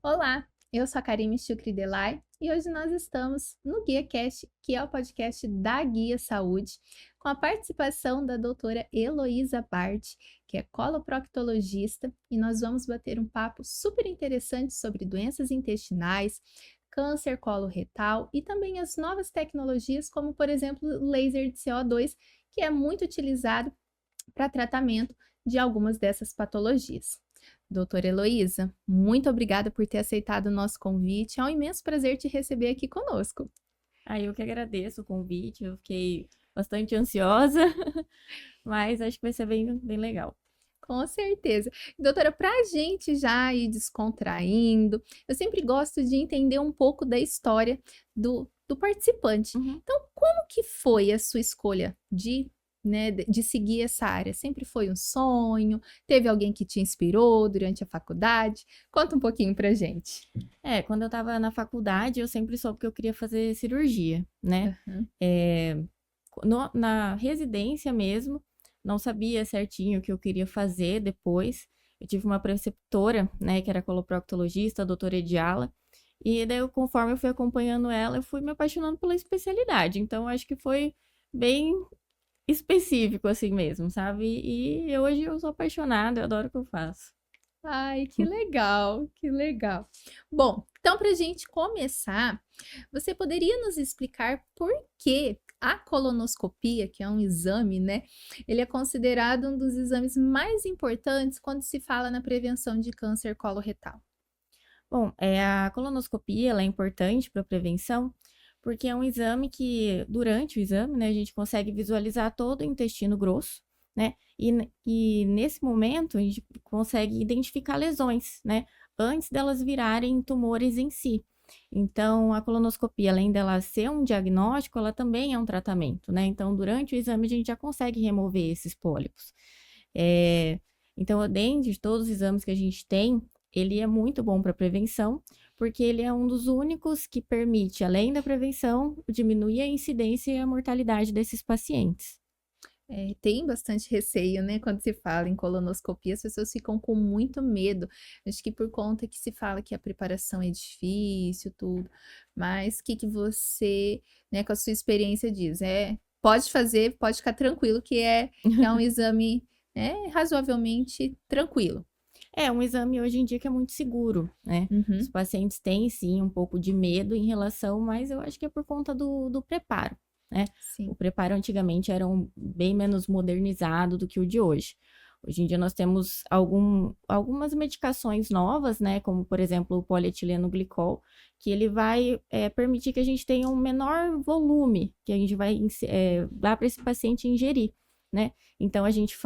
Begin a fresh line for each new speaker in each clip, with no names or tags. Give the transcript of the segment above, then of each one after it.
Olá, eu sou a Karine Shukri-Delai e hoje nós estamos no GuiaCast, que é o podcast da Guia Saúde, com a participação da doutora Heloísa Bart, que é coloproctologista, e nós vamos bater um papo super interessante sobre doenças intestinais, câncer coloretal e também as novas tecnologias, como por exemplo o laser de CO2, que é muito utilizado para tratamento de algumas dessas patologias. Doutora Heloísa, muito obrigada por ter aceitado o nosso convite. É um imenso prazer te receber aqui conosco.
Eu que agradeço o convite, eu fiquei bastante ansiosa, mas acho que vai ser bem legal.
Com certeza. Doutora, para a gente já ir descontraindo, eu sempre gosto de entender um pouco da história do participante.
Uhum.
Então, como que foi a sua escolha de seguir essa área? Sempre foi um sonho? Teve alguém que te inspirou durante a faculdade? Conta um pouquinho pra gente.
Quando eu estava na faculdade, eu sempre soube que eu queria fazer cirurgia, né?
Aham.
É, na residência mesmo, não sabia certinho o que eu queria fazer depois. Eu tive uma preceptora, né, que era coloproctologista, a doutora Ediala, e daí, conforme eu fui acompanhando ela, eu fui me apaixonando pela especialidade. Então, acho que foi bem específico assim mesmo, sabe? E hoje eu sou apaixonada, eu adoro o que eu faço.
Ai, que legal, que legal. Bom, então para a gente começar, você poderia nos explicar por que a colonoscopia, que é um exame, né? Ele é considerado um dos exames mais importantes quando se fala na prevenção de câncer coloretal.
Bom, a colonoscopia, ela é importante para a prevenção, porque é um exame que, durante o exame, né, a gente consegue visualizar todo o intestino grosso, né? E nesse momento a gente consegue identificar lesões, né? Antes delas virarem tumores em si. Então, a colonoscopia, além dela ser um diagnóstico, ela também é um tratamento, né? Então, durante o exame, a gente já consegue remover esses pólipos. É, então, dentre de todos os exames que a gente tem, ele é muito bom para prevenção, porque ele é um dos únicos que permite, além da prevenção, diminuir a incidência e a mortalidade desses pacientes.
É, tem bastante receio, né, quando se fala em colonoscopia, as pessoas ficam com muito medo. Acho que por conta que se fala que a preparação é difícil, tudo. Mas o que que você, né, com a sua experiência diz? Pode fazer, pode ficar tranquilo que é um exame, razoavelmente tranquilo.
É um exame hoje em dia que é muito seguro, né? Os
Uhum,
pacientes têm sim um pouco de medo em relação, mas eu acho que é por conta do preparo, né? O
sim.
preparo antigamente era bem menos modernizado do que o de hoje. Hoje em dia nós temos algumas medicações novas, né? Como por exemplo o polietileno glicol, que ele vai permitir que a gente tenha um menor volume, que a gente vai dar para esse paciente ingerir, né? Então a gente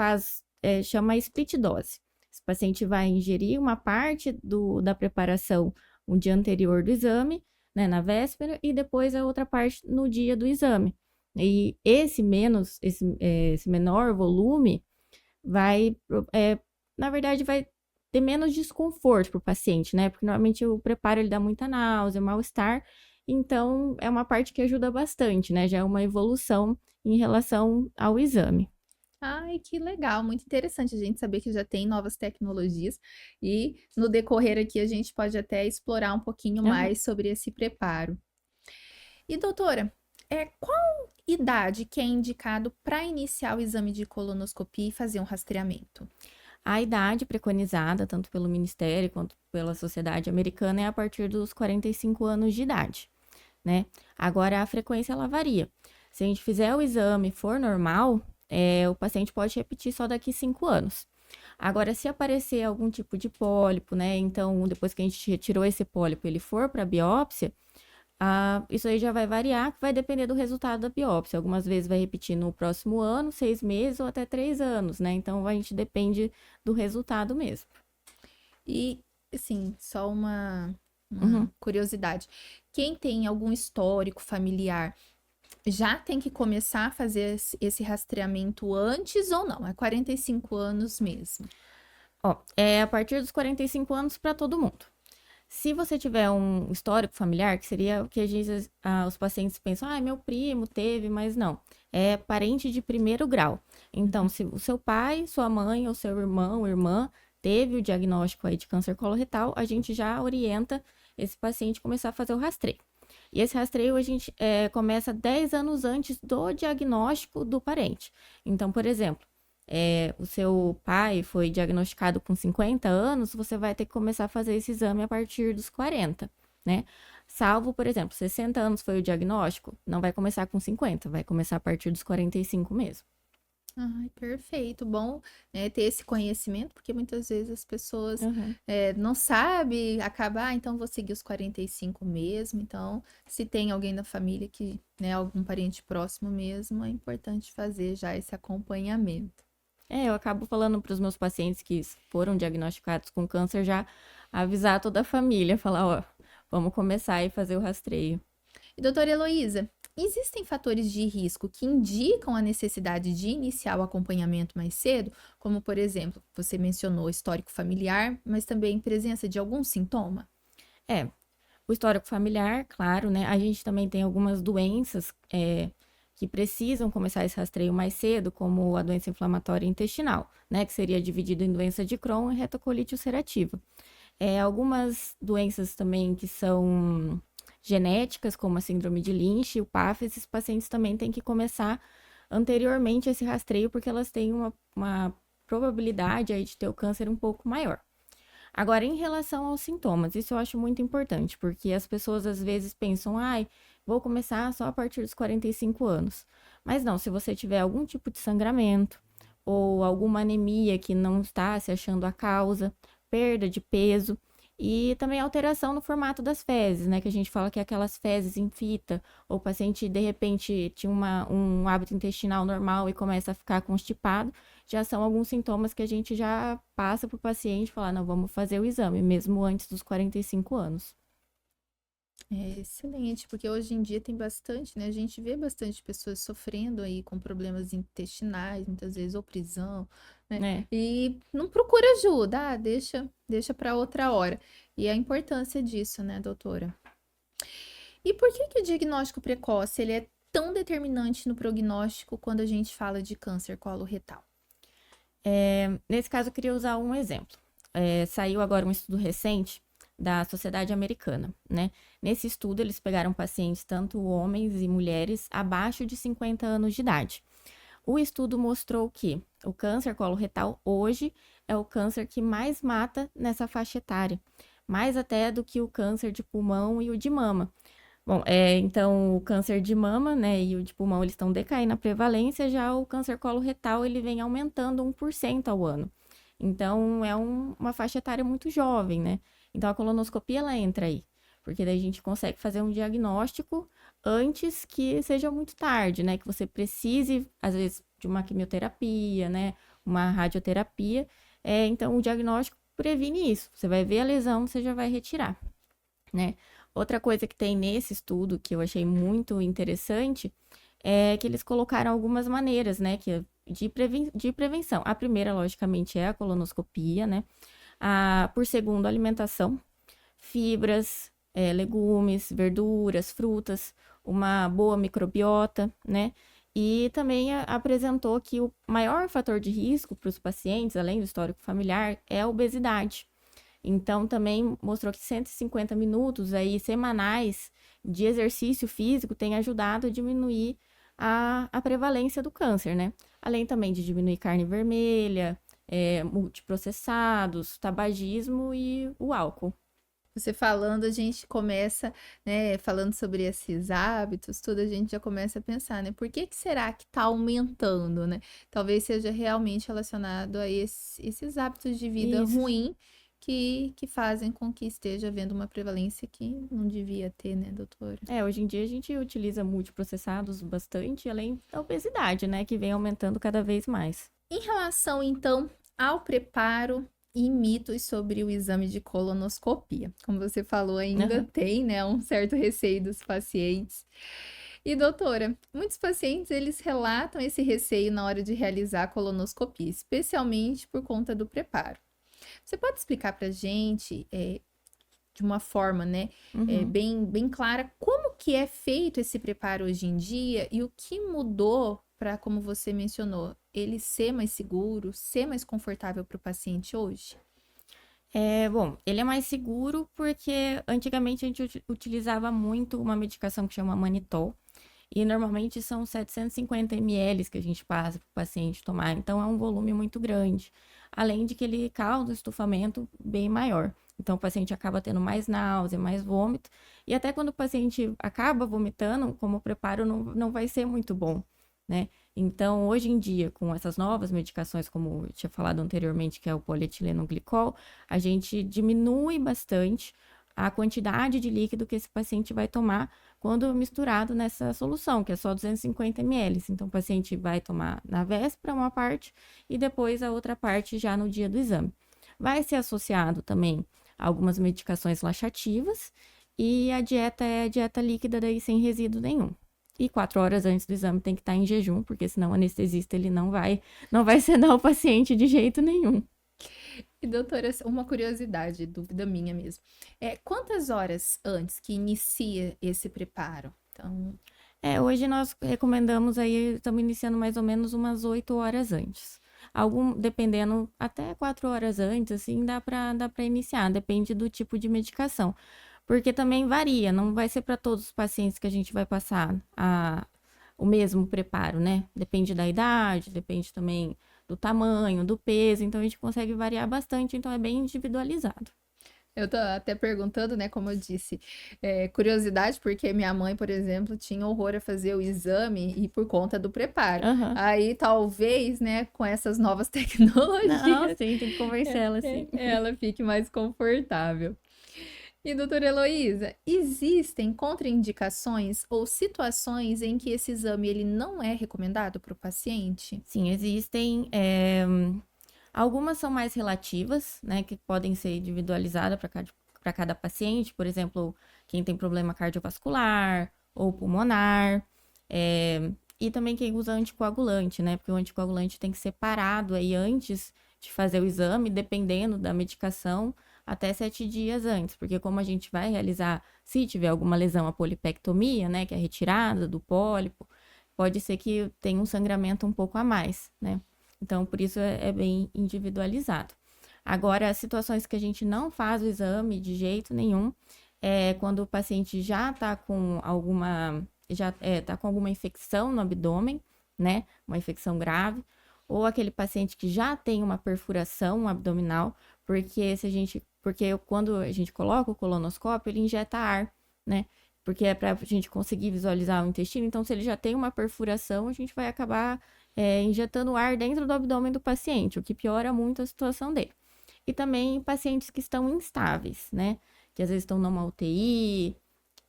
chama split dose. Esse paciente vai ingerir uma parte da preparação no dia anterior do exame, né, na véspera, e depois a outra parte no dia do exame. E esse menor volume vai, na verdade, vai ter menos desconforto para o paciente, né? Porque normalmente o preparo ele dá muita náusea, mal-estar, então é uma parte que ajuda bastante, né? Já é uma evolução em relação ao exame.
Ai, que legal, muito interessante a gente saber que já tem novas tecnologias e no decorrer aqui a gente pode até explorar um pouquinho
Aham.
mais sobre esse preparo. E doutora, qual idade que é indicado para iniciar o exame de colonoscopia e fazer um rastreamento?
A idade preconizada, tanto pelo Ministério quanto pela Sociedade Americana, é a partir dos 45 anos de idade, né? Agora, a frequência ela varia. Se a gente fizer o exame e for normal, o paciente pode repetir só daqui 5 anos. Agora, se aparecer algum tipo de pólipo, né? Então, depois que a gente retirou esse pólipo, ele for para biópsia, isso aí já vai variar, vai depender do resultado da biópsia. Algumas vezes vai repetir no próximo ano, 6 meses ou até 3 anos, né? Então, a gente depende do resultado mesmo.
E, assim, só uma
Uhum.
curiosidade. Quem tem algum histórico familiar já tem que começar a fazer esse rastreamento antes ou não? É 45 anos mesmo.
Ó, é a partir dos 45 anos para todo mundo. Se você tiver um histórico familiar, que seria o que às vezes os pacientes pensam, meu primo teve, mas não. É parente de primeiro grau. Então,
Uhum.
se o seu pai, sua mãe ou seu irmão ou irmã teve o diagnóstico aí de câncer coloretal, a gente já orienta esse paciente a começar a fazer o rastreio. E esse rastreio a gente começa 10 anos antes do diagnóstico do parente. Então, por exemplo, o seu pai foi diagnosticado com 50 anos, você vai ter que começar a fazer esse exame a partir dos 40, né? Salvo, por exemplo, 60 anos foi o diagnóstico, não vai começar com 50, vai começar a partir dos 45 mesmo.
Ai, perfeito. Bom, né, ter esse conhecimento, porque muitas vezes as pessoas
Uhum.
não sabem, acaba, então vou seguir os 45 mesmo. Então, se tem alguém da família que, né, algum parente próximo mesmo, é importante fazer já esse acompanhamento.
Eu acabo falando para os meus pacientes que foram diagnosticados com câncer já avisar toda a família, falar, ó, vamos começar aí fazer o rastreio.
E doutora Heloísa, existem fatores de risco que indicam a necessidade de iniciar o acompanhamento mais cedo, como por exemplo, você mencionou histórico familiar, mas também presença de algum sintoma?
É, o histórico familiar, claro, né? A gente também tem algumas doenças que precisam começar esse rastreio mais cedo, como a doença inflamatória intestinal, né? Que seria dividida em doença de Crohn e retocolite ulcerativa. Algumas doenças também que são genéticas, como a síndrome de Lynch e o PAF, esses pacientes também têm que começar anteriormente esse rastreio, porque elas têm uma probabilidade aí de ter o câncer um pouco maior. Agora, em relação aos sintomas, isso eu acho muito importante, porque as pessoas às vezes pensam, ai, vou começar só a partir dos 45 anos. Mas não, se você tiver algum tipo de sangramento ou alguma anemia que não está se achando a causa, perda de peso e também alteração no formato das fezes, né? Que a gente fala que é aquelas fezes em fita, ou o paciente de repente tinha um hábito intestinal normal e começa a ficar constipado, já são alguns sintomas que a gente já passa para o paciente e falar, não, vamos fazer o exame, mesmo antes dos 45 anos.
É excelente, porque hoje em dia tem bastante, né? A gente vê bastante pessoas sofrendo aí com problemas intestinais, muitas vezes, ou prisão, né?
Né?
E não procura ajuda, deixa para outra hora. E a importância disso, né, doutora? E por que que o diagnóstico precoce ele é tão determinante no prognóstico quando a gente fala de câncer coloretal?
Nesse caso, eu queria usar um exemplo. Saiu agora um estudo recente da Sociedade Americana, né? Nesse estudo, eles pegaram pacientes, tanto homens e mulheres, abaixo de 50 anos de idade. O estudo mostrou que o câncer coloretal hoje é o câncer que mais mata nessa faixa etária, mais até do que o câncer de pulmão e o de mama. Bom, então o câncer de mama, né, e o de pulmão, eles estão decaindo a prevalência, já o câncer coloretal, ele vem aumentando 1% ao ano. Então, é uma faixa etária muito jovem, né? Então, a colonoscopia, ela entra aí, porque daí a gente consegue fazer um diagnóstico antes que seja muito tarde, né? Que você precise, às vezes, de uma quimioterapia, né? Uma radioterapia. Então, o diagnóstico previne isso. Você vai ver a lesão, você já vai retirar, né? Outra coisa que tem nesse estudo que eu achei muito interessante é que eles colocaram algumas maneiras, né, de prevenção. A primeira, logicamente, é a colonoscopia, né? Por segundo, alimentação, fibras, legumes, verduras, frutas, uma boa microbiota, né? E também apresentou que o maior fator de risco para os pacientes, além do histórico familiar, é a obesidade. Então, também mostrou que 150 minutos aí semanais de exercício físico tem ajudado a diminuir a prevalência do câncer, né? Além também de diminuir carne vermelha, multiprocessados, tabagismo e o álcool.
Você falando, a gente começa, né, falando sobre esses hábitos, tudo, a gente já começa a pensar, né, por que que será que tá aumentando, né? Talvez seja realmente relacionado a esses hábitos de vida
Isso.
ruim que fazem com que esteja havendo uma prevalência que não devia ter, né, doutora?
Hoje em dia a gente utiliza multiprocessados bastante, além da obesidade, né, que vem aumentando cada vez mais.
Em relação, então, ao preparo e mitos sobre o exame de colonoscopia. Como você falou, ainda
Aham.
tem, né, um certo receio dos pacientes. E doutora, muitos pacientes eles relatam esse receio na hora de realizar a colonoscopia, especialmente por conta do preparo. Você pode explicar para gente, de uma forma, né,
Uhum.
bem clara, como que é feito esse preparo hoje em dia e o que mudou para, como você mencionou, ele ser mais seguro, ser mais confortável para o paciente hoje?
Bom, ele é mais seguro porque antigamente a gente utilizava muito uma medicação que chama Manitol. E normalmente são 750 ml que a gente passa para o paciente tomar, então é um volume muito grande. Além de que ele causa um estufamento bem maior. Então o paciente acaba tendo mais náusea, mais vômito. E até quando o paciente acaba vomitando, como o preparo não vai ser muito bom, né? Então, hoje em dia, com essas novas medicações, como eu tinha falado anteriormente, que é o polietileno glicol, a gente diminui bastante a quantidade de líquido que esse paciente vai tomar quando misturado nessa solução, que é só 250 ml. Então, o paciente vai tomar na véspera uma parte e depois a outra parte já no dia do exame. Vai ser associado também a algumas medicações laxativas e a dieta é a dieta líquida daí sem resíduo nenhum. E 4 horas antes do exame tem que estar em jejum, porque senão o anestesista ele não vai sedar o paciente de jeito nenhum.
E doutora, uma curiosidade, dúvida minha mesmo. Quantas horas antes que inicia esse preparo? Então,
Hoje nós recomendamos aí, estamos iniciando mais ou menos umas 8 horas antes. Dependendo, até 4 horas antes, assim, dá para iniciar, depende do tipo de medicação. Porque também varia, não vai ser para todos os pacientes que a gente vai passar o mesmo preparo, né? Depende da idade, depende também do tamanho, do peso, então a gente consegue variar bastante, então é bem individualizado.
eu tô até perguntando, né, como eu disse, curiosidade, porque minha mãe, por exemplo, tinha horror a fazer o exame e por conta do preparo.
Aham.
Aí, talvez, né, com essas novas
Não,
tecnologias,
sim, tem que conversar ela, assim.
ela fique mais confortável. E, doutora Heloísa, existem contraindicações ou situações em que esse exame ele não é recomendado para o paciente?
Sim, existem. Algumas são mais relativas, né, que podem ser individualizadas para cada paciente, por exemplo, quem tem problema cardiovascular ou pulmonar, e também quem usa anticoagulante, né, porque o anticoagulante tem que ser parado aí antes de fazer o exame, dependendo da medicação, até 7 dias antes, porque como a gente vai realizar, se tiver alguma lesão, a polipectomia, né, que é a retirada do pólipo, pode ser que tenha um sangramento um pouco a mais, né? Então, por isso é bem individualizado. Agora, as situações que a gente não faz o exame de jeito nenhum é quando o paciente já está com alguma infecção no abdômen, né? Uma infecção grave, ou aquele paciente que já tem uma perfuração abdominal, porque quando a gente coloca o colonoscópio, ele injeta ar, né? Porque é para a gente conseguir visualizar o intestino. Então, se ele já tem uma perfuração, a gente vai acabar injetando ar dentro do abdômen do paciente, o que piora muito a situação dele. E também pacientes que estão instáveis, né? Que às vezes estão numa UTI,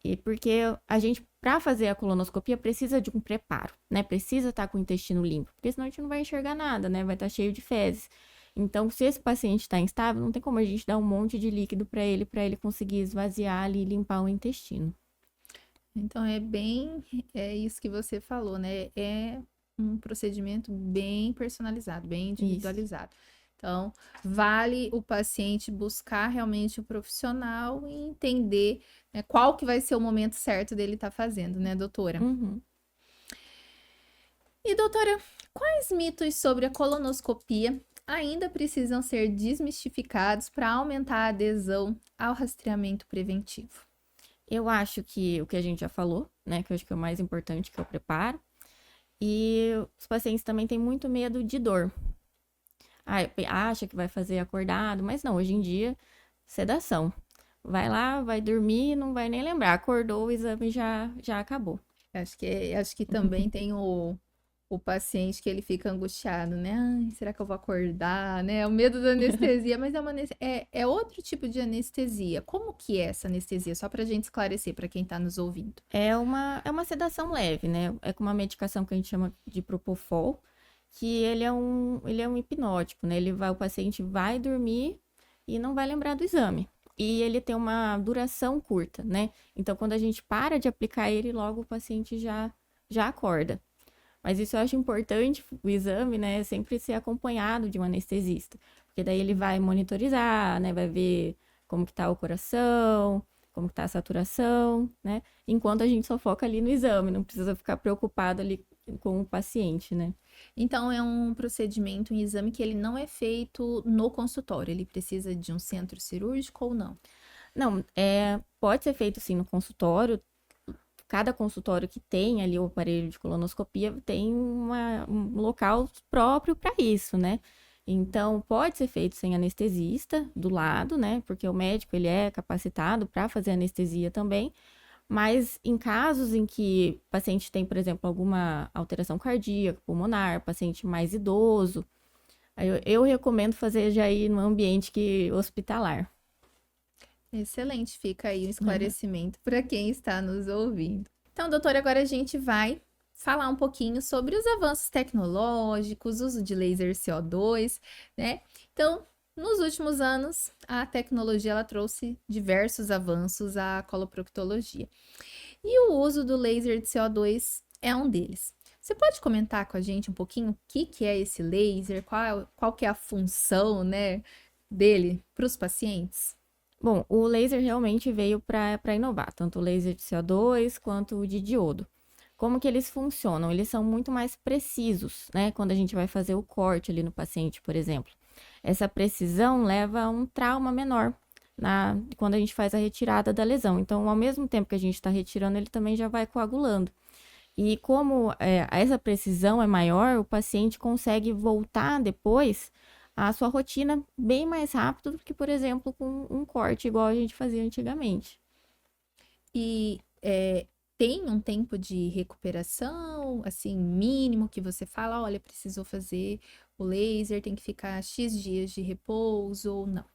e porque a gente, para fazer a colonoscopia, precisa de um preparo, né? Precisa estar com o intestino limpo, porque senão a gente não vai enxergar nada, né? Vai estar cheio de fezes. Então, se esse paciente está instável, não tem como a gente dar um monte de líquido para ele conseguir esvaziar ali e limpar o intestino.
Então, é isso que você falou, né? É um procedimento bem personalizado, bem
Isso.
individualizado. Então, vale o paciente buscar realmente o profissional e entender, né, qual que vai ser o momento certo dele estar fazendo, né, doutora?
Uhum.
E, doutora, quais mitos sobre a colonoscopia ainda precisam ser desmistificados para aumentar a adesão ao rastreamento preventivo?
Eu acho que o que a gente já falou, né? Que eu acho que é o mais importante, que é o preparo. E os pacientes também têm muito medo de dor. Acha que vai fazer acordado, mas não, hoje em dia, sedação. Vai lá, vai dormir, não vai nem lembrar. Acordou, o exame já acabou.
Acho que também tem o paciente que ele fica angustiado, né? Ai, será que eu vou acordar, né? O medo da anestesia, mas é outro tipo de anestesia. Como que é essa anestesia? Só para a gente esclarecer para quem está nos ouvindo.
É uma sedação leve, né? É com uma medicação que a gente chama de Propofol, que ele é um hipnótico, né? O paciente vai dormir e não vai lembrar do exame. E ele tem uma duração curta, né? Então, quando a gente para de aplicar ele, logo o paciente já acorda. Mas isso eu acho importante, o exame, né? Sempre ser acompanhado de um anestesista. Porque daí ele vai monitorizar, né? Vai ver como que tá o coração, como que tá a saturação, né? Enquanto a gente só foca ali no exame, não precisa ficar preocupado ali com o paciente, né?
Então, é um procedimento, um exame que ele não é feito no consultório, ele precisa de um centro cirúrgico ou não?
Não, pode ser feito sim no consultório. Cada consultório que tem ali o aparelho de colonoscopia tem um local próprio para isso, né? Então, pode ser feito sem anestesista do lado, né? Porque o médico, ele é capacitado para fazer anestesia também. Mas em casos em que o paciente tem, por exemplo, alguma alteração cardíaca, pulmonar, paciente mais idoso, aí eu recomendo fazer já ir no ambiente hospitalar.
Excelente, fica aí um esclarecimento para quem está nos ouvindo. Então, doutora, agora a gente vai falar um pouquinho sobre os avanços tecnológicos, uso de laser CO2, né? Então, nos últimos anos, a tecnologia ela trouxe diversos avanços à coloproctologia. E o uso do laser de CO2 é um deles. Você pode comentar com a gente um pouquinho o que é esse laser, qual que é a função, né, dele para os pacientes?
Bom, o laser realmente veio para inovar, tanto o laser de CO2 quanto o de diodo. Como que eles funcionam? Eles são muito mais precisos, né? Quando a gente vai fazer o corte ali no paciente, por exemplo. Essa precisão leva a um trauma menor quando a gente faz a retirada da lesão. Então, ao mesmo tempo que a gente está retirando, ele também já vai coagulando. E como essa precisão é maior, o paciente consegue voltar depois à sua rotina bem mais rápido do que, por exemplo, com um corte igual a gente fazia antigamente.
E tem um tempo de recuperação, assim, mínimo que você fala, olha, precisou fazer o laser, tem que ficar X dias de repouso ou não?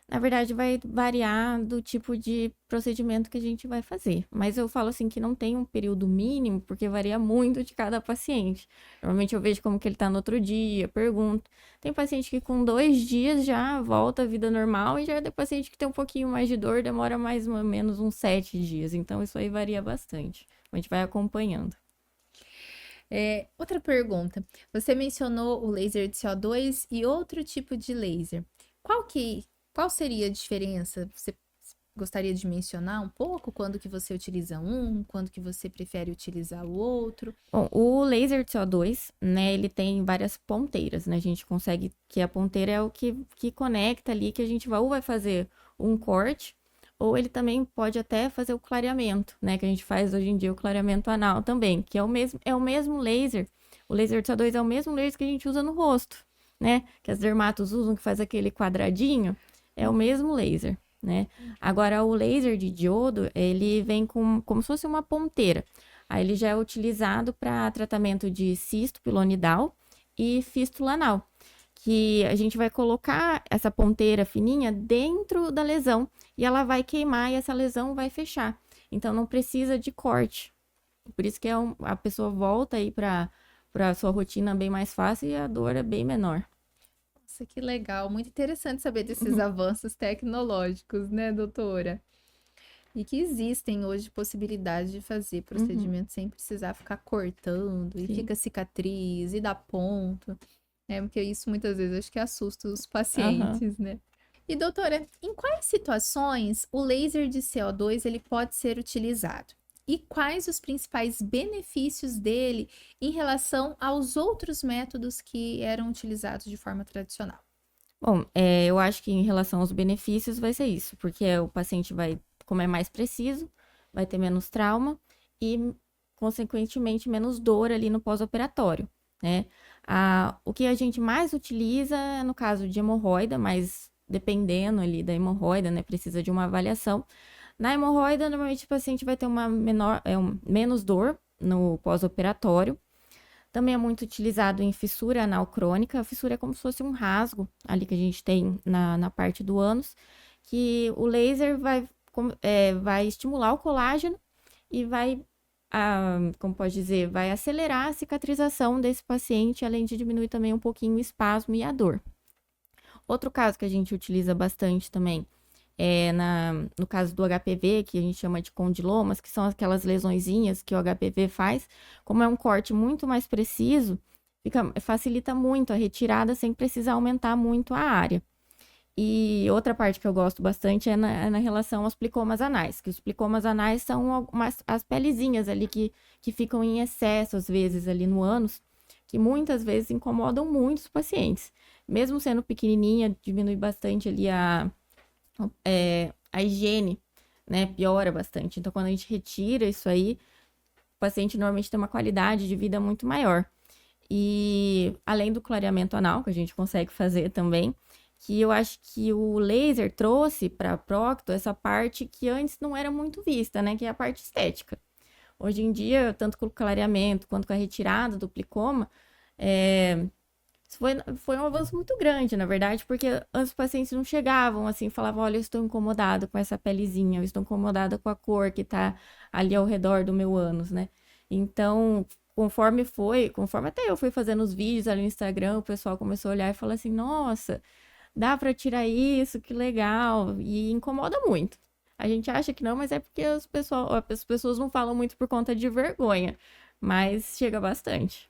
Na verdade, vai variar do tipo de procedimento que a gente vai fazer. Mas eu falo assim que não tem um período mínimo, porque varia muito de cada paciente. Normalmente eu vejo como que ele tá no outro dia, pergunto. Tem paciente que com 2 dias já volta à vida normal, e já tem paciente que tem um pouquinho mais de dor, demora mais ou menos uns 7 dias. Então isso aí varia bastante. A gente vai acompanhando.
Outra pergunta. Você mencionou o laser de CO2 e outro tipo de laser. Qual seria a diferença? Você gostaria de mencionar um pouco quando que você utiliza um, quando que você prefere utilizar o outro?
Bom, o laser de CO2, né, ele tem várias ponteiras, né? A gente consegue que a ponteira é o que conecta ali, que a gente ou vai fazer um corte, ou ele também pode até fazer o clareamento, né? Que a gente faz hoje em dia o clareamento anal também, que é o mesmo laser. O laser de CO2 é o mesmo laser que a gente usa no rosto, né? Que as dermatos usam, que faz aquele quadradinho, é o mesmo laser, né? Agora, o laser de diodo, ele vem como se fosse uma ponteira. Aí ele já é utilizado para tratamento de cisto pilonidal e fístula anal, que a gente vai colocar essa ponteira fininha dentro da lesão e ela vai queimar e essa lesão vai fechar. Então não precisa de corte. Por isso que a pessoa volta aí para sua rotina bem mais fácil e a dor é bem menor.
Nossa, que legal. Muito interessante saber desses avanços tecnológicos, né, doutora? E que existem hoje possibilidades de fazer
Uhum,
procedimento sem precisar ficar cortando, e
sim.
fica cicatriz, e dá ponto, né? Porque isso muitas vezes acho que assusta os
Aham.
pacientes, né? E doutora, em quais situações o laser de CO2 ele pode ser utilizado? E quais os principais benefícios dele em relação aos outros métodos que eram utilizados de forma tradicional?
Bom, eu acho que em relação aos benefícios vai ser isso, porque o paciente vai, como é mais preciso, vai ter menos trauma e, consequentemente, menos dor ali no pós-operatório, né? O que a gente mais utiliza é no caso de hemorroida, mas dependendo ali da hemorroida, né, precisa de uma avaliação. Na hemorroida, normalmente o paciente vai ter menos dor no pós-operatório. Também é muito utilizado em fissura anal crônica. A fissura é como se fosse um rasgo ali que a gente tem na parte do ânus, que o laser vai estimular o colágeno e vai, como pode dizer, vai acelerar a cicatrização desse paciente, além de diminuir também um pouquinho o espasmo e a dor. Outro caso que a gente utiliza bastante também no caso do HPV, que a gente chama de condilomas, que são aquelas lesõezinhas que o HPV faz, como é um corte muito mais preciso, facilita muito a retirada sem precisar aumentar muito a área. E outra parte que eu gosto bastante é na relação aos plicomas anais, que os plicomas anais são as pelezinhas ali que ficam em excesso, às vezes, ali no ânus, que muitas vezes incomodam muito os pacientes. Mesmo sendo pequenininha, diminui bastante ali a higiene, né? Piora bastante. Então, quando a gente retira isso aí, o paciente normalmente tem uma qualidade de vida muito maior. E além do clareamento anal, que a gente consegue fazer também, que eu acho que o laser trouxe para a Procto essa parte que antes não era muito vista, né? Que é a parte estética. Hoje em dia, tanto com o clareamento quanto com a retirada do plicoma, foi um avanço muito grande, na verdade, porque os pacientes não chegavam assim, falavam, olha, eu estou incomodado com essa pelezinha, eu estou incomodada com a cor que está ali ao redor do meu ânus, né? Então, conforme até eu fui fazendo os vídeos ali no Instagram, o pessoal começou a olhar e falar assim, nossa, dá para tirar isso, que legal, e incomoda muito. A gente acha que não, mas é porque as pessoas não falam muito por conta de vergonha, mas chega bastante.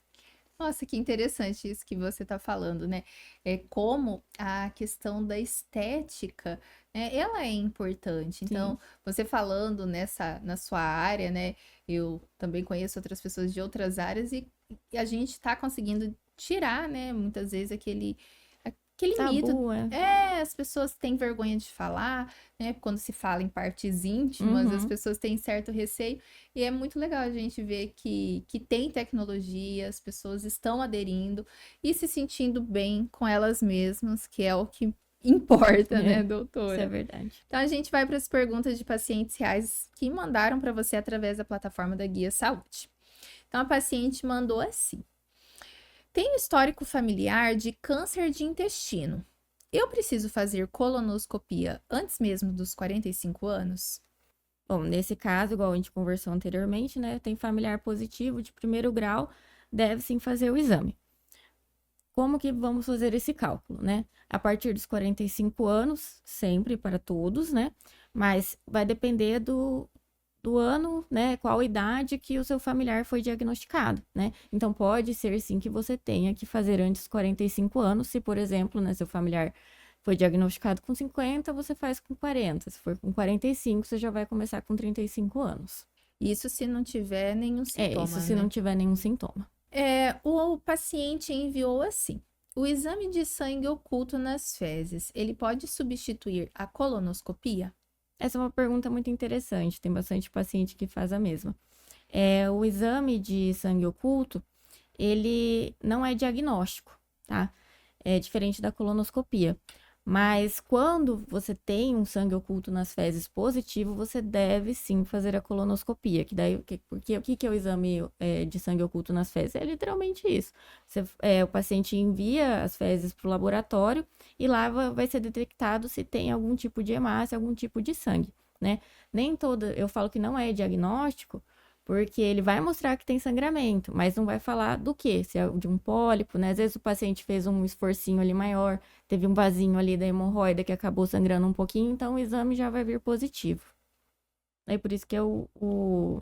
Nossa, que interessante isso que você está falando, né? É como a questão da estética, né? Ela é importante.
Sim.
Então, você falando na sua área, né? Eu também conheço outras pessoas de outras áreas e a gente está conseguindo tirar, né? Muitas vezes aquele mito.
Tabu, é.
As pessoas têm vergonha de falar, né? Quando se fala em partes íntimas, as
Uhum.
pessoas têm certo receio. E é muito legal a gente ver que tem tecnologia, as pessoas estão aderindo e se sentindo bem com elas mesmas, que é o que importa, né,
É, isso é
doutora?
verdade.
Então a gente vai para as perguntas de pacientes reais que mandaram para você através da plataforma da Guia Saúde. Então a paciente mandou assim: tenho histórico familiar de câncer de intestino. Eu preciso fazer colonoscopia antes mesmo dos 45 anos?
Bom, nesse caso, igual a gente conversou anteriormente, né? Tem familiar positivo de primeiro grau, deve sim fazer o exame. Como que vamos fazer esse cálculo, né? A partir dos 45 anos, sempre para todos, né? Mas vai depender do ano, né? Qual idade que o seu familiar foi diagnosticado, né? Então, pode ser sim que você tenha que fazer antes dos 45 anos, se, por exemplo, né, seu familiar foi diagnosticado com 50, você faz com 40. Se for com 45, você já vai começar com 35 anos.
Isso se não tiver nenhum
É, isso
sintoma,
se não
né?
tiver nenhum sintoma.
O paciente enviou assim: o exame de sangue oculto nas fezes, ele pode substituir a colonoscopia?
Essa é uma pergunta muito interessante, tem bastante paciente que faz a mesma. O exame de sangue oculto, ele não é diagnóstico, tá? É diferente da colonoscopia. Mas quando você tem um sangue oculto nas fezes positivo, você deve sim fazer a colonoscopia. Porque o que é o exame de sangue oculto nas fezes? É literalmente isso. O paciente envia as fezes para o laboratório e lá vai ser detectado se tem algum tipo de hemácia, algum tipo de sangue, né? Nem toda, eu falo que não é diagnóstico, porque ele vai mostrar que tem sangramento, mas não vai falar do que, se é de um pólipo, né? Às vezes o paciente fez um esforcinho ali maior, teve um vasinho ali da hemorroida que acabou sangrando um pouquinho, então o exame já vai vir positivo. É por isso que é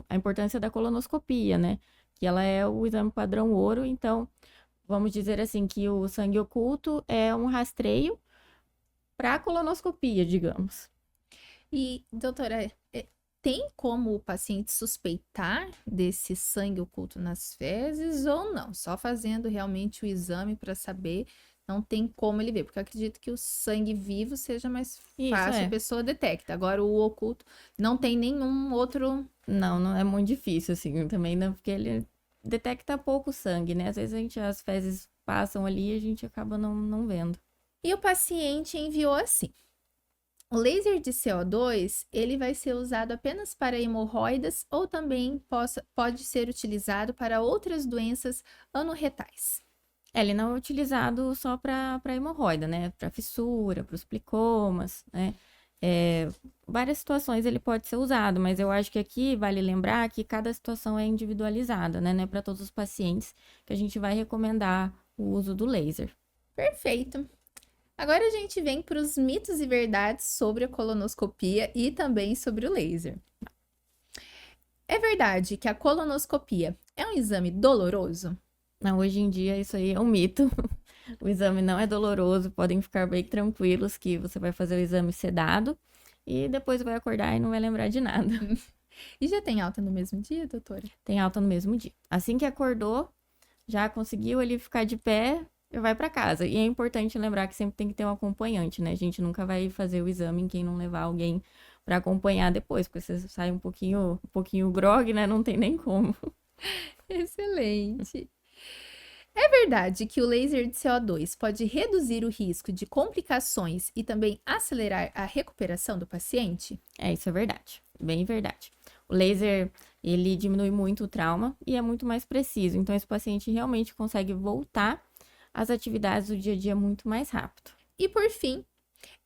a importância da colonoscopia, né? Que ela é o exame padrão ouro, então vamos dizer assim que o sangue oculto é um rastreio para a colonoscopia, digamos.
E, doutora, tem como o paciente suspeitar desse sangue oculto nas fezes ou não? Só fazendo realmente o exame para saber, não tem como ele ver, porque eu acredito que o sangue vivo seja mais
Isso
fácil, a
é.
pessoa detecta. Agora, o oculto não tem nenhum outro.
Não, não é muito difícil, assim, também, né? Porque ele detecta pouco sangue, né? Às vezes as fezes passam ali e a gente acaba não vendo.
E o paciente enviou assim: o laser de CO2, ele vai ser usado apenas para hemorroidas ou também pode ser utilizado para outras doenças anorretais.
Ele não é utilizado só para hemorroida, né? Para fissura, para os plicomas, né? É, várias situações ele pode ser usado, mas eu acho que aqui vale lembrar que cada situação é individualizada, né? Não é para todos os pacientes que a gente vai recomendar o uso do laser.
Perfeito. Agora a gente vem para os mitos e verdades sobre a colonoscopia e também sobre o laser. É verdade que a colonoscopia é um exame doloroso?
Não, hoje em dia isso aí é um mito. O exame não é doloroso, podem ficar bem tranquilos que você vai fazer o exame sedado e depois vai acordar e não vai lembrar de nada.
E já tem alta no mesmo dia, doutora?
Tem alta no mesmo dia. Assim que acordou, já conseguiu ele ficar de pé, vai para casa. E é importante lembrar que sempre tem que ter um acompanhante, né? A gente nunca vai fazer o exame em quem não levar alguém para acompanhar depois, porque você sai um pouquinho grog, né? Não tem nem como.
Excelente. É verdade que o laser de CO2 pode reduzir o risco de complicações e também acelerar a recuperação do paciente?
É, isso é verdade. Bem verdade. O laser, ele diminui muito o trauma e é muito mais preciso. Então, esse paciente realmente consegue voltar às atividades do dia a dia muito mais rápido.
E por fim,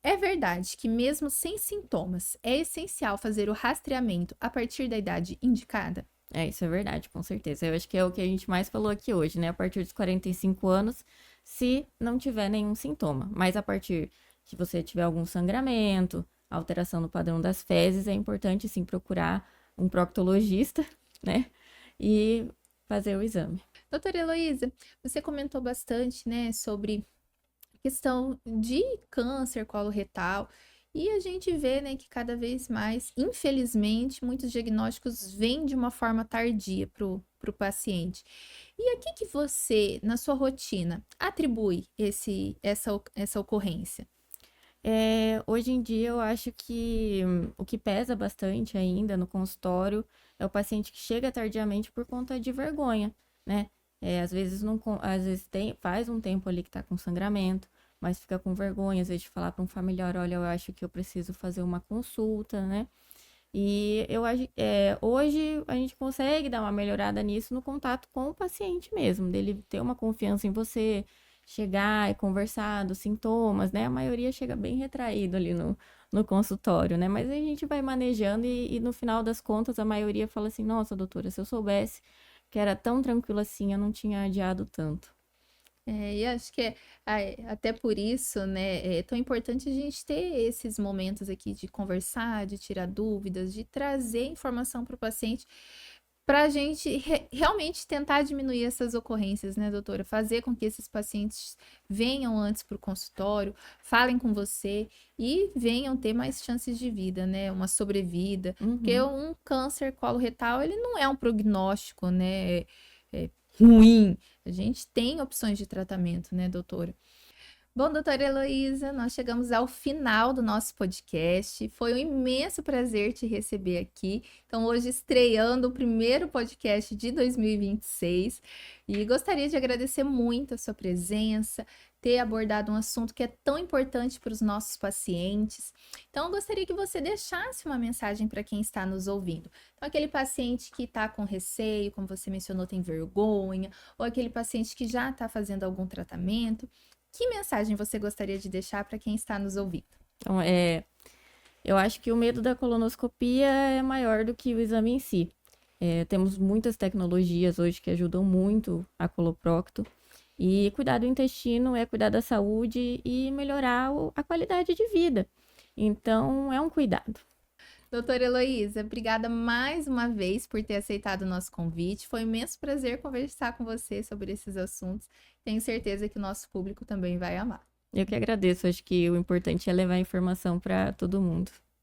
é verdade que mesmo sem sintomas, é essencial fazer o rastreamento a partir da idade indicada?
É, isso é verdade, com certeza. Eu acho que é o que a gente mais falou aqui hoje, né? A partir dos 45 anos, se não tiver nenhum sintoma. Mas a partir que você tiver algum sangramento, alteração no padrão das fezes, é importante sim procurar um proctologista, né? E fazer o exame.
Doutora Heloísa, você comentou bastante, né, sobre questão de câncer coloretal. E a gente vê, né, que cada vez mais, infelizmente, muitos diagnósticos vêm de uma forma tardia para o paciente. E a que você, na sua rotina, atribui essa ocorrência?
Hoje em dia, eu acho que o que pesa bastante ainda no consultório é o paciente que chega tardiamente por conta de vergonha, né? Às vezes não, às vezes faz um tempo ali que tá com sangramento, mas fica com vergonha, às vezes de falar para um familiar, olha, eu acho que eu preciso fazer uma consulta, né? E eu acho, hoje a gente consegue dar uma melhorada nisso no contato com o paciente mesmo, dele ter uma confiança em você, chegar e conversar dos sintomas, né? A maioria chega bem retraído ali no consultório, né? Mas a gente vai manejando e no final das contas a maioria fala assim, nossa, doutora, se eu soubesse que era tão tranquilo assim, eu não tinha adiado tanto.
E acho que até por isso, né, é tão importante a gente ter esses momentos aqui de conversar, de tirar dúvidas, de trazer informação para o paciente, para a gente realmente tentar diminuir essas ocorrências, né, doutora? Fazer com que esses pacientes venham antes para o consultório, falem com você e venham ter mais chances de vida, né? Uma sobrevida. Porque
Uhum.
um câncer coloretal, ele não é um prognóstico, né? Ruim. A gente tem opções de tratamento, né, doutora? Bom, doutora Heloísa, nós chegamos ao final do nosso podcast. Foi um imenso prazer te receber aqui. Então, hoje estreando o primeiro podcast de 2026. E gostaria de agradecer muito a sua presença, ter abordado um assunto que é tão importante para os nossos pacientes. Então, eu gostaria que você deixasse uma mensagem para quem está nos ouvindo. Então, aquele paciente que está com receio, como você mencionou, tem vergonha, ou aquele paciente que já está fazendo algum tratamento. Que mensagem você gostaria de deixar para quem está nos ouvindo?
Então, eu acho que o medo da colonoscopia é maior do que o exame em si. Temos muitas tecnologias hoje que ajudam muito a coloprocto. E cuidar do intestino é cuidar da saúde e melhorar a qualidade de vida. Então, é um cuidado.
Doutora Heloísa, obrigada mais uma vez por ter aceitado o nosso convite. Foi um imenso prazer conversar com você sobre esses assuntos. Tenho certeza que o nosso público também vai amar.
Eu que agradeço. Acho que o importante é levar informação para todo mundo.